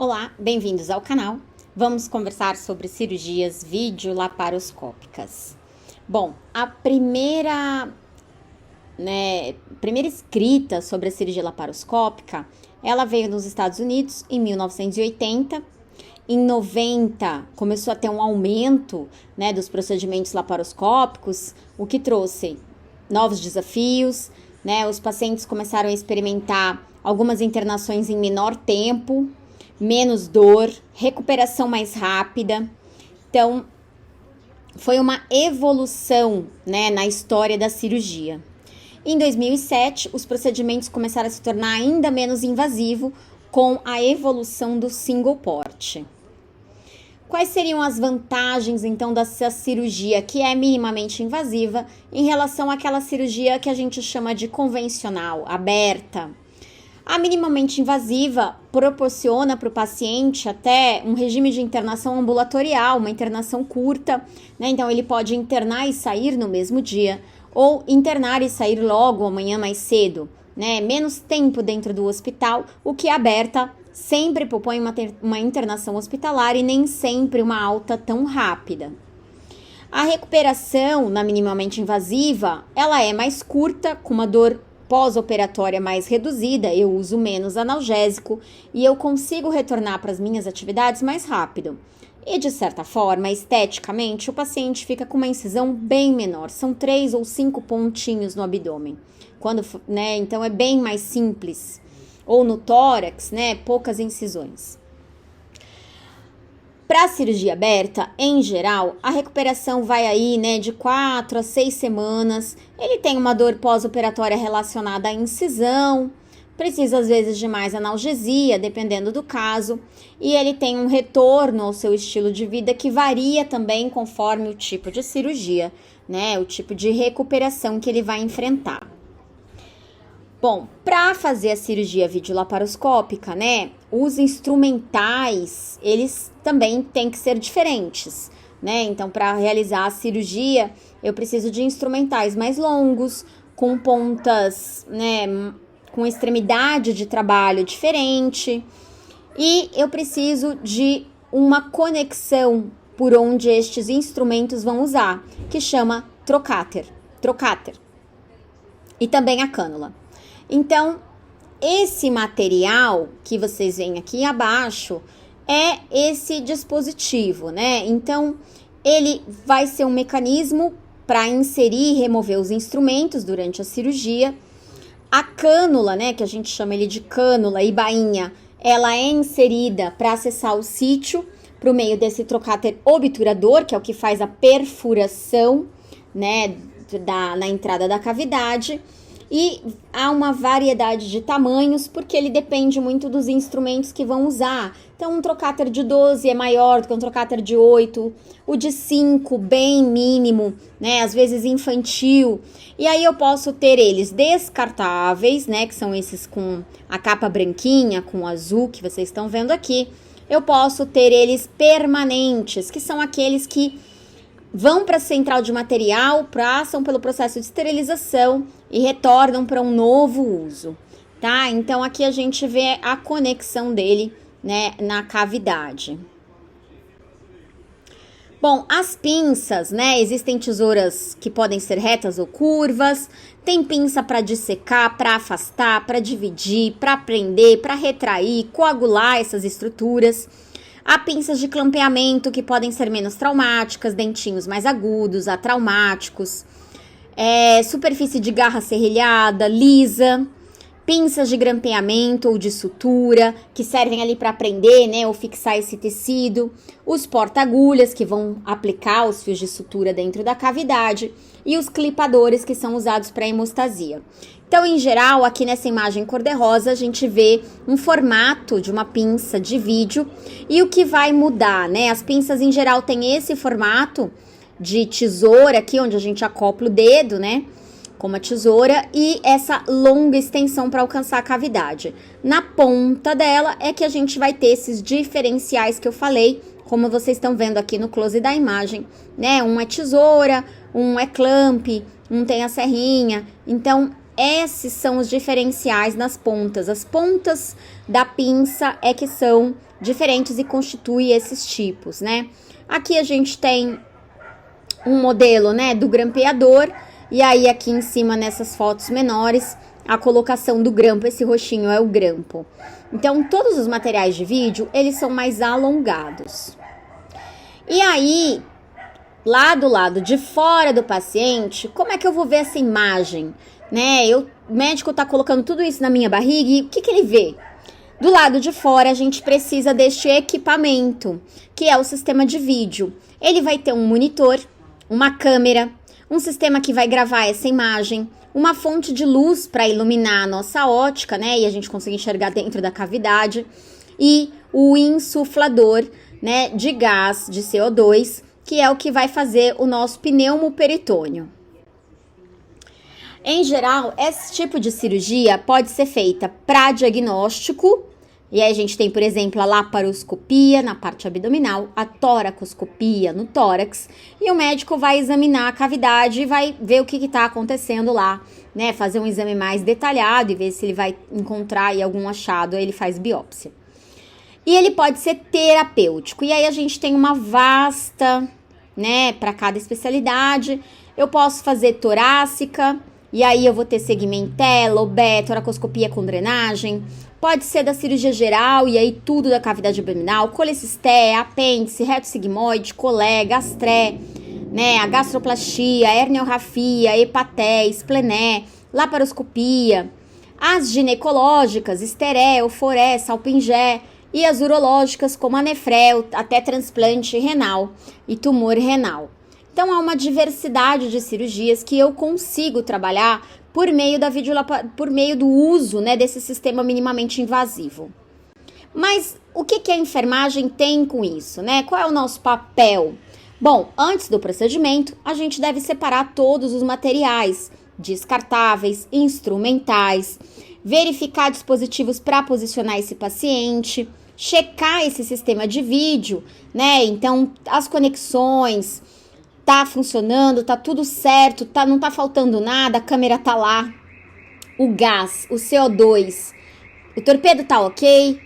Olá, bem-vindos ao canal. Vamos conversar sobre cirurgias videolaparoscópicas. Bom, a primeira escrita sobre a cirurgia laparoscópica, ela veio nos Estados Unidos em 1980. Em 90, começou a ter um aumento, dos procedimentos laparoscópicos, o que trouxe novos desafios, Os pacientes começaram a experimentar algumas internações em menor tempo, menos dor, recuperação mais rápida. Então, foi uma evolução, na história da cirurgia. Em 2007, os procedimentos começaram a se tornar ainda menos invasivos com a evolução do single port. Quais seriam as vantagens, então, dessa cirurgia que é minimamente invasiva em relação àquela cirurgia que a gente chama de convencional, aberta? A minimamente invasiva proporciona para o paciente até um regime de internação ambulatorial, uma internação curta, Então, ele pode internar e sair no mesmo dia, ou internar e sair logo amanhã mais cedo, Menos tempo dentro do hospital, o que aberta sempre propõe uma internação hospitalar e nem sempre uma alta tão rápida. A recuperação na minimamente invasiva, ela é mais curta, com uma dor pós-operatória mais reduzida, eu uso menos analgésico e eu consigo retornar para as minhas atividades mais rápido. E, de certa forma, esteticamente, o paciente fica com uma incisão bem menor, são 3 ou 5 pontinhos no abdômen, então é bem mais simples. Ou no tórax, poucas incisões. Para a cirurgia aberta, em geral, a recuperação vai aí, de 4 a 6 semanas. Ele tem uma dor pós-operatória relacionada à incisão, precisa às vezes de mais analgesia, dependendo do caso, e ele tem um retorno ao seu estilo de vida que varia também conforme o tipo de cirurgia, o tipo de recuperação que ele vai enfrentar. Bom, para fazer a cirurgia videolaparoscópica, os instrumentais, eles também têm que ser diferentes, Então, para realizar a cirurgia, eu preciso de instrumentais mais longos, com pontas, com extremidade de trabalho diferente. E eu preciso de uma conexão por onde estes instrumentos vão usar, que chama trocáter. E também a cânula. Então, esse material que vocês veem aqui abaixo é esse dispositivo, Então, ele vai ser um mecanismo para inserir e remover os instrumentos durante a cirurgia. A cânula, que a gente chama ele de cânula e bainha, ela é inserida para acessar o sítio por meio desse trocáter obturador, que é o que faz a perfuração, na entrada da cavidade. E há uma variedade de tamanhos, porque ele depende muito dos instrumentos que vão usar. Então, um trocáter de 12 é maior do que um trocáter de 8, o de 5, bem mínimo, às vezes infantil. E aí eu posso ter eles descartáveis, que são esses com a capa branquinha, com o azul, que vocês estão vendo aqui. Eu posso ter eles permanentes, que são aqueles que vão para a central de material, passam pelo processo de esterilização e retornam para um novo uso, Então, aqui a gente vê a conexão dele, na cavidade. Bom, as pinças, existem tesouras que podem ser retas ou curvas, tem pinça para dissecar, para afastar, para dividir, para prender, para retrair, coagular essas estruturas. Há pinças de clampeamento que podem ser menos traumáticas, dentinhos mais agudos, atraumáticos, superfície de garra serrilhada, lisa, pinças de grampeamento ou de sutura, que servem ali para prender, ou fixar esse tecido, os porta-agulhas, que vão aplicar os fios de sutura dentro da cavidade, e os clipadores, que são usados para hemostasia. Então, em geral, aqui nessa imagem cor-de-rosa, a gente vê um formato de uma pinça de vídeo. E o que vai mudar, As pinças, em geral, têm esse formato de tesoura aqui, onde a gente acopla o dedo, Com uma tesoura. E essa longa extensão para alcançar a cavidade. Na ponta dela é que a gente vai ter esses diferenciais que eu falei, como vocês estão vendo aqui no close da imagem, Um é tesoura, um é clamp, um tem a serrinha. Então, esses são os diferenciais nas pontas. As pontas da pinça é que são diferentes e constituem esses tipos, né? Aqui a gente tem um modelo, né, do grampeador, e aí aqui em cima nessas fotos menores, a colocação do grampo, esse roxinho é o grampo. Então, todos os materiais de vídeo, eles são mais alongados. E aí, lá do lado de fora do paciente, como é que eu vou ver essa imagem? Né? O médico tá colocando tudo isso na minha barriga e o que ele vê? Do lado de fora, a gente precisa deste equipamento, que é o sistema de vídeo. Ele vai ter um monitor, uma câmera, um sistema que vai gravar essa imagem, uma fonte de luz para iluminar a nossa ótica, né? E a gente conseguir enxergar dentro da cavidade. E o insuflador, né, de gás de CO2, que é o que vai fazer o nosso pneumoperitônio. Em geral, esse tipo de cirurgia pode ser feita para diagnóstico, e aí a gente tem, por exemplo, a laparoscopia na parte abdominal, a toracoscopia no tórax, e o médico vai examinar a cavidade e vai ver o que está acontecendo lá, né? Fazer um exame mais detalhado e ver se ele vai encontrar aí algum achado, aí ele faz biópsia. E ele pode ser terapêutico, e aí a gente tem uma vasta, né, para cada especialidade. Eu posso fazer torácica, e aí eu vou ter segmentela, lobé, toracoscopia com drenagem. Pode ser da cirurgia geral, e aí tudo da cavidade abdominal, colecisté, apêndice, reto sigmoide, colé, gastré, né, a gastroplastia, herniorrafia, hepaté, esplené, laparoscopia. As ginecológicas, estereo, foré, salpingé, e as urológicas como a nefrel, até transplante renal e tumor renal. Então, há uma diversidade de cirurgias que eu consigo trabalhar por meio do uso, né, desse sistema minimamente invasivo. Mas o que a enfermagem tem com isso, né? Qual é o nosso papel? Bom, antes do procedimento, a gente deve separar todos os materiais descartáveis, instrumentais, verificar dispositivos para posicionar esse paciente, checar esse sistema de vídeo, né? Então, as conexões, tá funcionando, tá tudo certo, não tá faltando nada, a câmera tá lá, o gás, o CO2, o torpedo tá ok.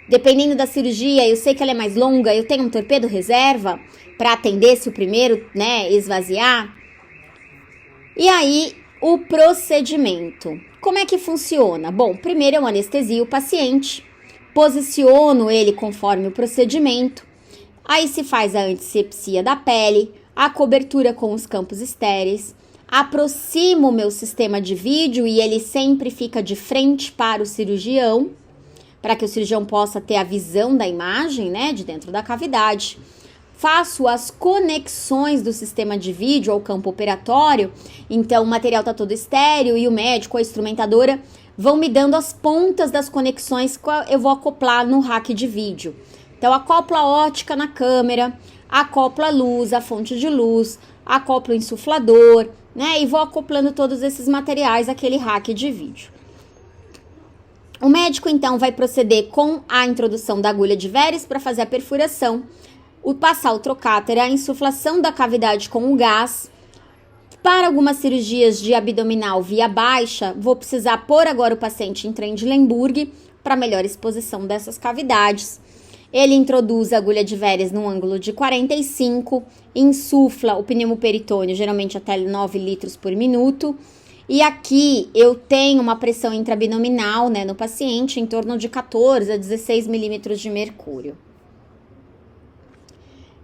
Dependendo da cirurgia, eu sei que ela é mais longa, eu tenho um torpedo reserva para atender se o primeiro, né, esvaziar. E aí, o procedimento. Como é que funciona? Bom, primeiro eu anestesio o paciente, posiciono ele conforme o procedimento, aí se faz a antisepsia da pele, a cobertura com os campos estéreis, aproximo o meu sistema de vídeo e ele sempre fica de frente para o cirurgião, para que o cirurgião possa ter a visão da imagem, né, de dentro da cavidade. Faço as conexões do sistema de vídeo ao campo operatório, então o material está todo estéreo e o médico, a instrumentadora, vão me dando as pontas das conexões que eu vou acoplar no rack de vídeo. Então, acoplo a ótica na câmera, acoplo a luz, a fonte de luz, acoplo o insuflador, né? E vou acoplando todos esses materiais àquele rack de vídeo. O médico, então, vai proceder com a introdução da agulha de Veres para fazer a perfuração, passar o trocáter, a insuflação da cavidade com o gás. Para algumas cirurgias de abdominal via baixa, vou precisar pôr agora o paciente em Trendelenburg para melhor exposição dessas cavidades. Ele introduz a agulha de Veres num ângulo de 45, insufla o pneumoperitônio, geralmente até 9 litros por minuto. E aqui eu tenho uma pressão intraabdominal, né, no paciente em torno de 14 a 16 milímetros de mercúrio.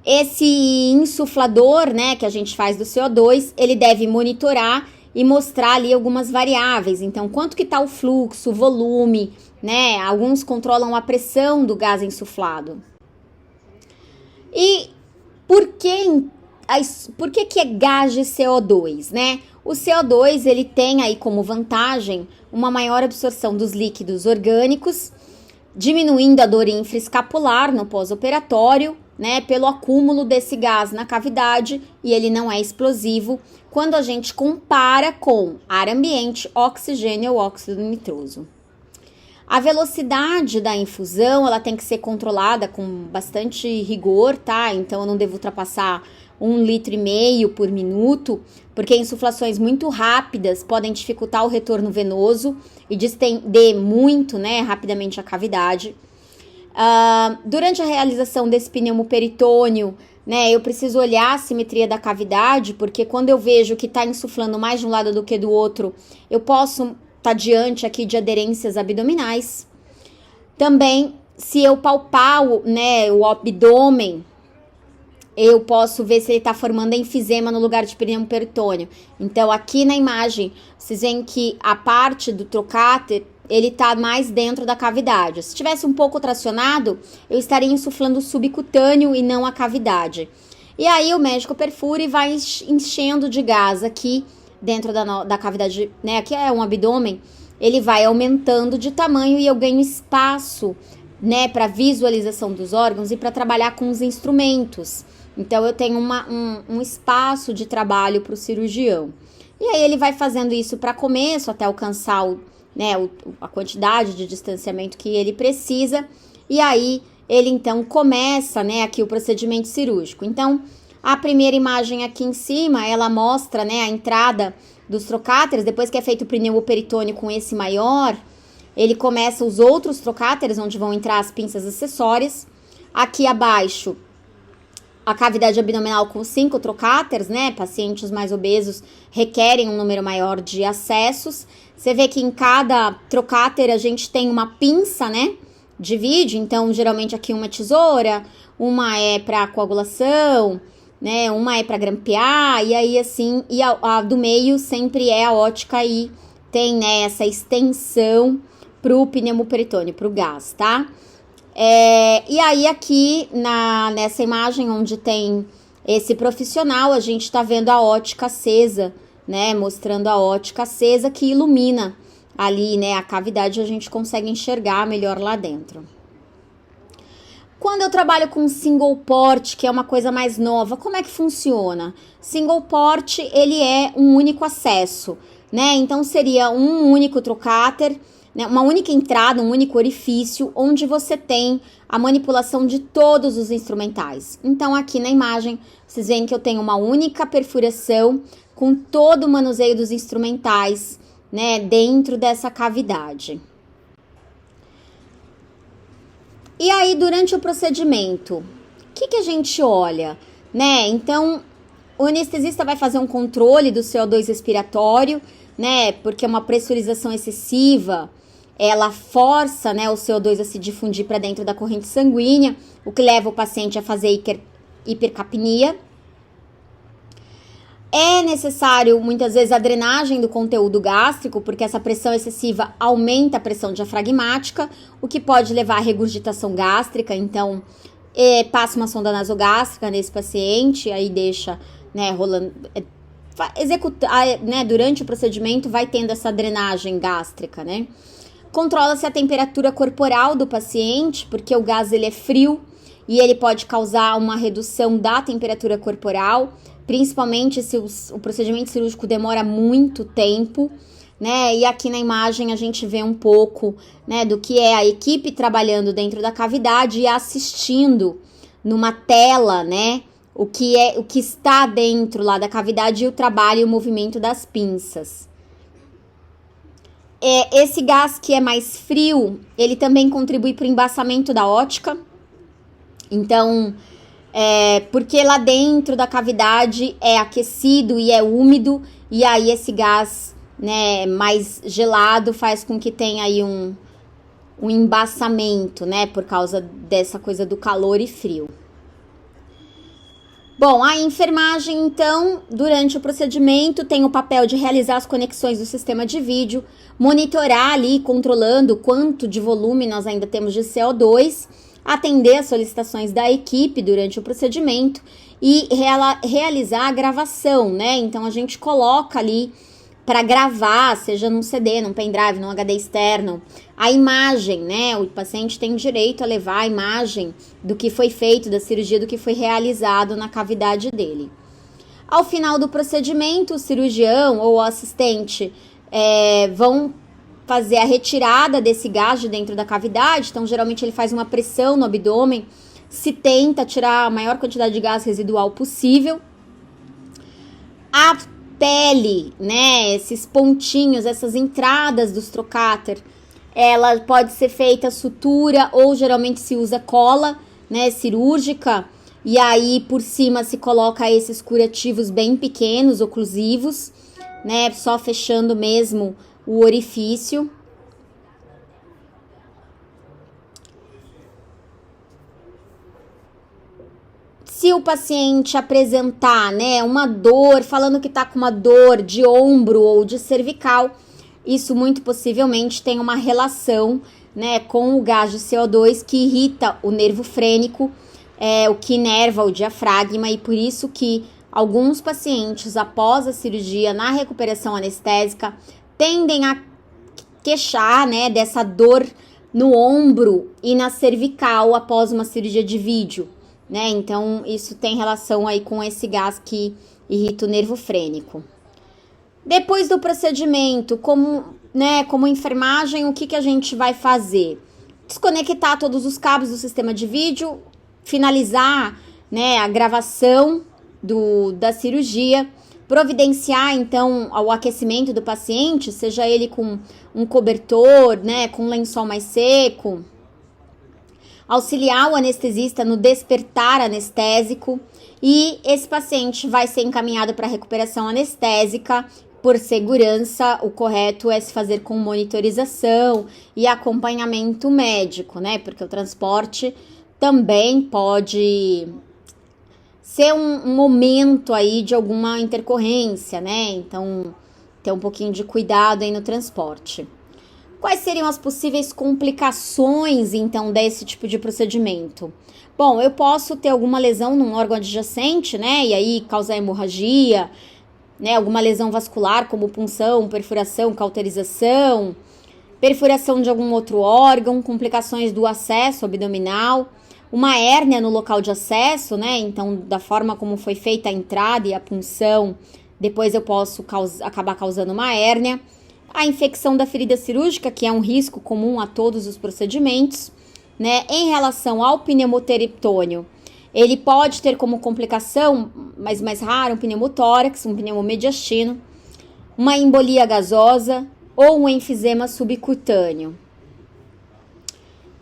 Esse insuflador, né, que a gente faz do CO2, ele deve monitorar e mostrar ali algumas variáveis. Então, quanto que tá o fluxo, o volume, né? Alguns controlam a pressão do gás insuflado. E por que é gás de CO2, né? O CO2, ele tem aí como vantagem uma maior absorção dos líquidos orgânicos, diminuindo a dor infraescapular no pós-operatório, né, pelo acúmulo desse gás na cavidade, e ele não é explosivo quando a gente compara com ar ambiente, oxigênio ou óxido nitroso. A velocidade da infusão, ela tem que ser controlada com bastante rigor, tá? Então eu não devo ultrapassar 1,5 litro por minuto, porque insuflações muito rápidas podem dificultar o retorno venoso e distender muito, né, rapidamente a cavidade. Durante a realização desse pneumoperitônio, né, eu preciso olhar a simetria da cavidade, porque quando eu vejo que está insuflando mais de um lado do que do outro, eu posso estar diante aqui de aderências abdominais. Também, se eu palpar o abdômen, eu posso ver se ele está formando enfisema no lugar de pneumoperitônio. Então, aqui na imagem, vocês veem que a parte do trocáter, ele está mais dentro da cavidade. Se tivesse um pouco tracionado, eu estaria insuflando o subcutâneo e não a cavidade. E aí, o médico perfura e vai enchendo de gás aqui dentro da cavidade, né? Aqui é um abdômen, ele vai aumentando de tamanho e eu ganho espaço, né, para visualização dos órgãos e para trabalhar com os instrumentos. Então, eu tenho um espaço de trabalho para o cirurgião. E aí, ele vai fazendo isso para começo, até alcançar a quantidade de distanciamento que ele precisa. E aí, ele, então, começa, né, aqui o procedimento cirúrgico. Então, a primeira imagem aqui em cima, ela mostra, né, a entrada dos trocáteres. Depois que é feito o pneumoperitônio com esse maior, ele começa os outros trocáteres, onde vão entrar as pinças acessórias. Aqui abaixo, a cavidade abdominal com 5 trocáteres, né? Pacientes mais obesos requerem um número maior de acessos. Você vê que em cada trocáter a gente tem uma pinça, né? Divide, então geralmente aqui uma tesoura, uma é para coagulação, né? Uma é para grampear, e aí assim, e a do meio sempre é a ótica e tem, né, essa extensão pro pneumoperitônio, pro gás, tá? E aí aqui nessa imagem onde tem esse profissional, a gente tá vendo a ótica acesa, né, mostrando a ótica acesa que ilumina ali, né, a cavidade, a gente consegue enxergar melhor lá dentro. Quando eu trabalho com single port, que é uma coisa mais nova, como é que funciona? Single port, ele é um único acesso, né, então seria um único trocáter, né, uma única entrada, um único orifício, onde você tem a manipulação de todos os instrumentais. Então, aqui na imagem, vocês veem que eu tenho uma única perfuração com todo o manuseio dos instrumentais, né, dentro dessa cavidade. E aí, durante o procedimento, o que a gente olha, né? Então, o anestesista vai fazer um controle do CO2 respiratório, né, porque uma pressurização excessiva, ela força, né, o CO2 a se difundir para dentro da corrente sanguínea, o que leva o paciente a fazer hipercapnia. É necessário, muitas vezes, a drenagem do conteúdo gástrico, porque essa pressão excessiva aumenta a pressão diafragmática, o que pode levar à regurgitação gástrica. Então, passa uma sonda nasogástrica nesse paciente, aí deixa, né, rolando... executar, né, durante o procedimento, vai tendo essa drenagem gástrica, né? Controla-se a temperatura corporal do paciente, porque o gás ele é frio e ele pode causar uma redução da temperatura corporal, principalmente se o procedimento cirúrgico demora muito tempo, né? E aqui na imagem a gente vê um pouco, né, do que é a equipe trabalhando dentro da cavidade e assistindo numa tela, né, o que está dentro lá da cavidade e o trabalho e o movimento das pinças. Esse gás que é mais frio, ele também contribui para o embaçamento da ótica. Então, porque lá dentro da cavidade é aquecido e é úmido, e aí esse gás, né, mais gelado faz com que tenha aí um embaçamento, né, por causa dessa coisa do calor e frio. Bom, a enfermagem, então, durante o procedimento, tem o papel de realizar as conexões do sistema de vídeo, monitorar ali, controlando quanto de volume nós ainda temos de CO2, atender as solicitações da equipe durante o procedimento e realizar a gravação, né? Então, a gente coloca ali para gravar, seja num CD, num pendrive, num HD externo, a imagem, né? O paciente tem direito a levar a imagem do que foi feito, da cirurgia, do que foi realizado na cavidade dele. Ao final do procedimento, o cirurgião ou o assistente vão fazer a retirada desse gás de dentro da cavidade. Então, geralmente ele faz uma pressão no abdômen, se tenta tirar a maior quantidade de gás residual possível. A pele, né, esses pontinhos, essas entradas dos trocáter, ela pode ser feita sutura ou geralmente se usa cola, né, cirúrgica, e aí por cima se coloca esses curativos bem pequenos, oclusivos, né, só fechando mesmo o orifício. Se o paciente apresentar, né, uma dor, falando que tá com uma dor de ombro ou de cervical, isso muito possivelmente tem uma relação, né, com o gás de CO2 que irrita o nervo frênico, o que inerva o diafragma, e por isso que alguns pacientes, após a cirurgia, na recuperação anestésica, tendem a queixar, né, dessa dor no ombro e na cervical após uma cirurgia de vídeo, né? Então, isso tem relação aí com esse gás que irrita o nervo frênico. Depois do procedimento, como enfermagem, o que a gente vai fazer? Desconectar todos os cabos do sistema de vídeo, finalizar, né, a gravação da cirurgia, providenciar, então, o aquecimento do paciente, seja ele com um cobertor, né, com um lençol mais seco, auxiliar o anestesista no despertar anestésico, e esse paciente vai ser encaminhado para recuperação anestésica. Por segurança, o correto é se fazer com monitorização e acompanhamento médico, né? Porque o transporte também pode ser um momento aí de alguma intercorrência, né? Então, ter um pouquinho de cuidado aí no transporte. Quais seriam as possíveis complicações, então, desse tipo de procedimento? Bom, eu posso ter alguma lesão num órgão adjacente, né? E aí causar hemorragia, né? Alguma lesão vascular, como punção, perfuração, cauterização, perfuração de algum outro órgão, complicações do acesso abdominal, uma hérnia no local de acesso, né? Então, da forma como foi feita a entrada e a punção, depois eu posso acabar causando uma hérnia. A infecção da ferida cirúrgica, que é um risco comum a todos os procedimentos, né? Em relação ao pneumoperitoneum, ele pode ter como complicação, mas mais raro, um pneumotórax, um pneumomediastino, uma embolia gasosa ou um enfisema subcutâneo.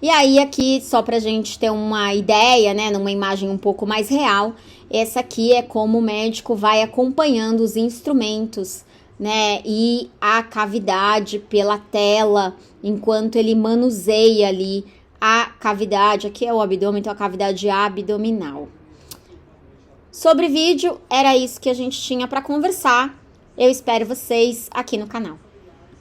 E aí aqui, só pra gente ter uma ideia, né, numa imagem um pouco mais real, essa aqui é como o médico vai acompanhando os instrumentos, né, e a cavidade pela tela, enquanto ele manuseia ali a cavidade, aqui é o abdômen, então a cavidade abdominal. Sobre vídeo, era isso que a gente tinha para conversar. Eu espero vocês aqui no canal.